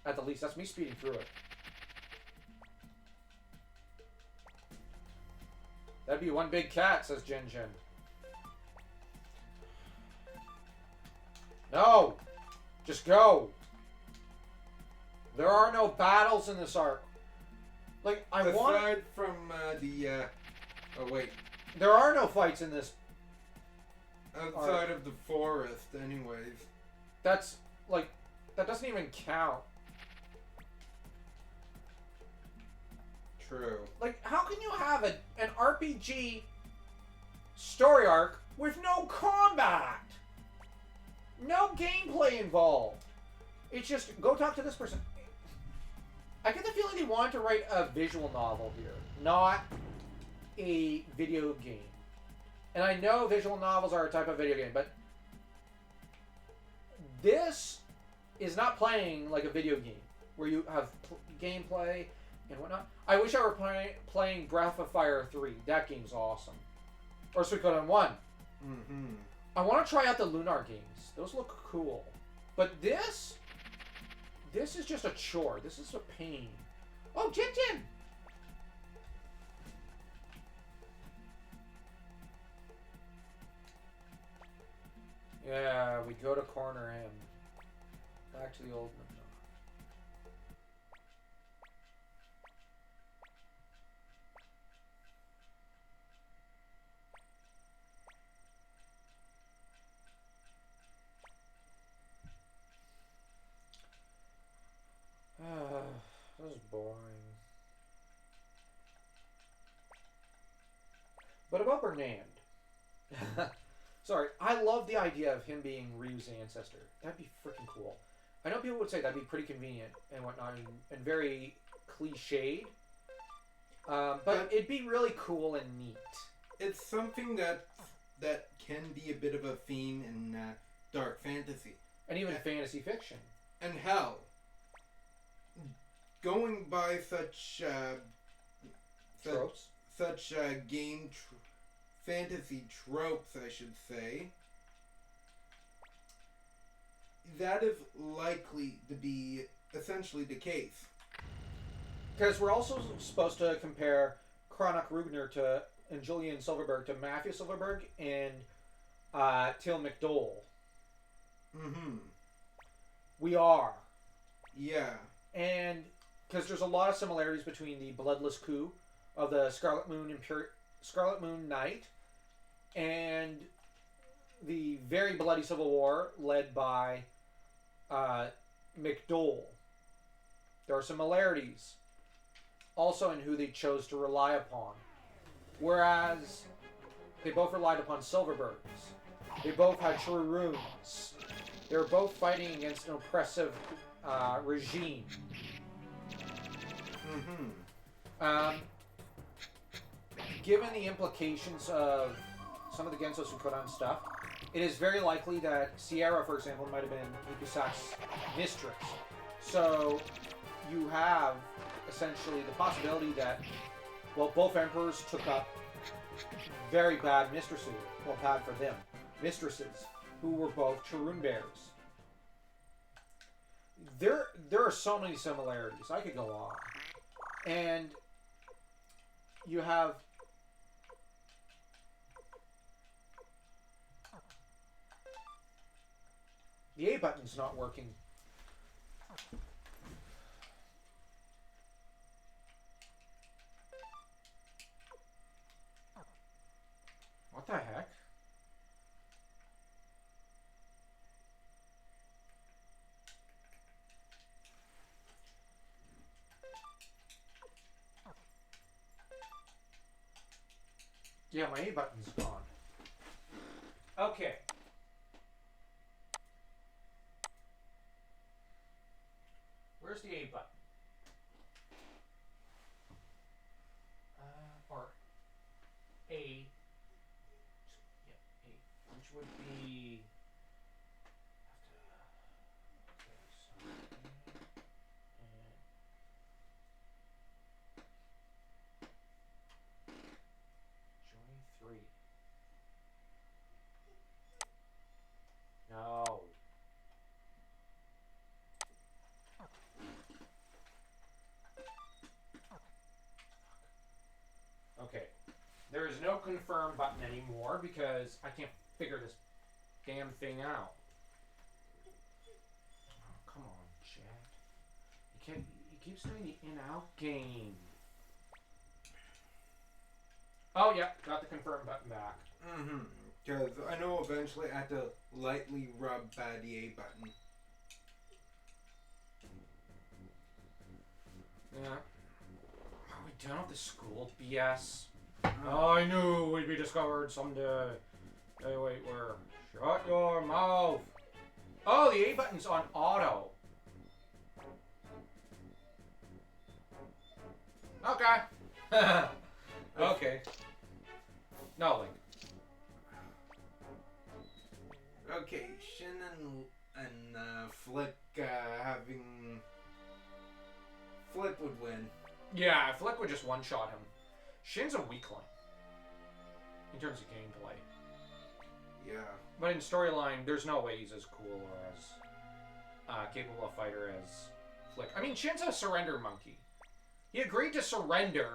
At the least, that's me speeding through it. That'd be one big cat, says Jin Jin. No! Just go! There are no battles in this arc. Like, Aside from oh wait. There are no fights in this. Outside of the forest, anyways. That's, like, that doesn't even count. True. Like, how can you have an RPG story arc with no combat? No gameplay involved. It's just, go talk to this person. I get the feeling they wanted to write a visual novel here, not a video game. And I know visual novels are a type of video game, but this is not playing like a video game, where you have gameplay and whatnot. I wish I were playing Breath of Fire 3. That game's awesome. Or Suikoden 1. Mm-hmm. I want to try out the Lunar games. Those look cool. But this is just a chore. This is a pain. Oh, Jin Jin! Yeah, we go to corner him. Back to the old This is boring. But about Bernand. Sorry, I love the idea of him being Ryu's ancestor. That'd be freaking cool. I know people would say that'd be pretty convenient and whatnot, and very cliched. But it'd be really cool and neat. It's something that can be a bit of a theme in dark fantasy. And even fantasy fiction. And hell, going by such Tropes? such game fantasy tropes, I should say, that is likely to be essentially the case. Because we're also supposed to compare Chronoc Rugner and Julian Silverberg to Matthew Silverberg and Till McDowell. Mm-hmm. We are. Yeah. And because there's a lot of similarities between the bloodless coup of the Scarlet Moon Knight and the very bloody civil war led by McDowell. There are similarities also in who they chose to rely upon. Whereas they both relied upon Silverbirds. They both had Trurunes. They were both fighting against an oppressive regime. Mm-hmm. Given the implications of some of the Genso Suikoden stuff, it is very likely that Sierra, for example, might have been Ikusak's mistress. So you have essentially the possibility that, well, both emperors took up very bad mistresses, well, bad for them, mistresses, who were both Charun bears. There are so many similarities. I could go on. And you have the A button's not working. What the heck? Yeah, my A button's gone. Okay. Where's the A button? Or A. Yeah, A, which would be. Okay, so join 3. No. Okay. There is no confirm button anymore because I can't figure this damn thing out. Oh, come on, Chad. He keeps doing the in-out game. Oh, yeah. Got the confirm button back. Mm-hmm. Because I know eventually I have to lightly rub the A button. Yeah. Are we done with the school BS? Oh, I knew we'd be discovered someday. Hey, wait, where? Shut your mouth. Oh, the A button's on auto. Okay. Okay. No, Link. Okay, Shin and Flick having... Flick would win. Yeah, Flick would just one-shot him. Shin's a weakling in terms of gameplay. Yeah. But in storyline, there's no way he's as cool or as capable a fighter as Flick. I mean, Shin's a surrender monkey. He agreed to surrender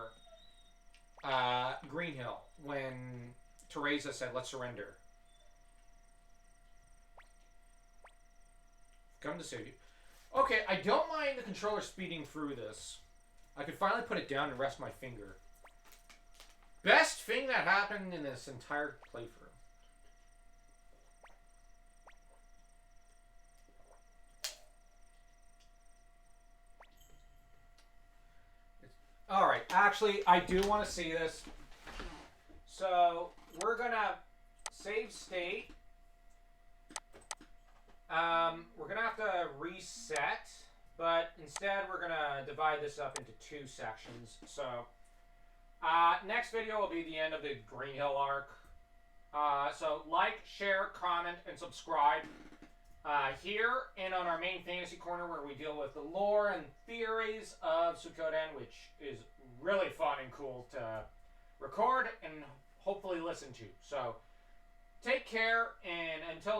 Greenhill when Teresa said, let's surrender. Come to save you. Okay, I don't mind the controller speeding through this. I could finally put it down and rest my finger. Best thing that happened in this entire playthrough. Alright, actually, I do want to see this. So, we're gonna save state. We're gonna have to reset, but instead we're gonna divide this up into 2 sections. So, next video will be the end of the Greenhill arc. So like, share, comment, and subscribe here and on our main fantasy corner where we deal with the lore and theories of Suikoden, which is really fun and cool to record and hopefully listen to. So take care, and until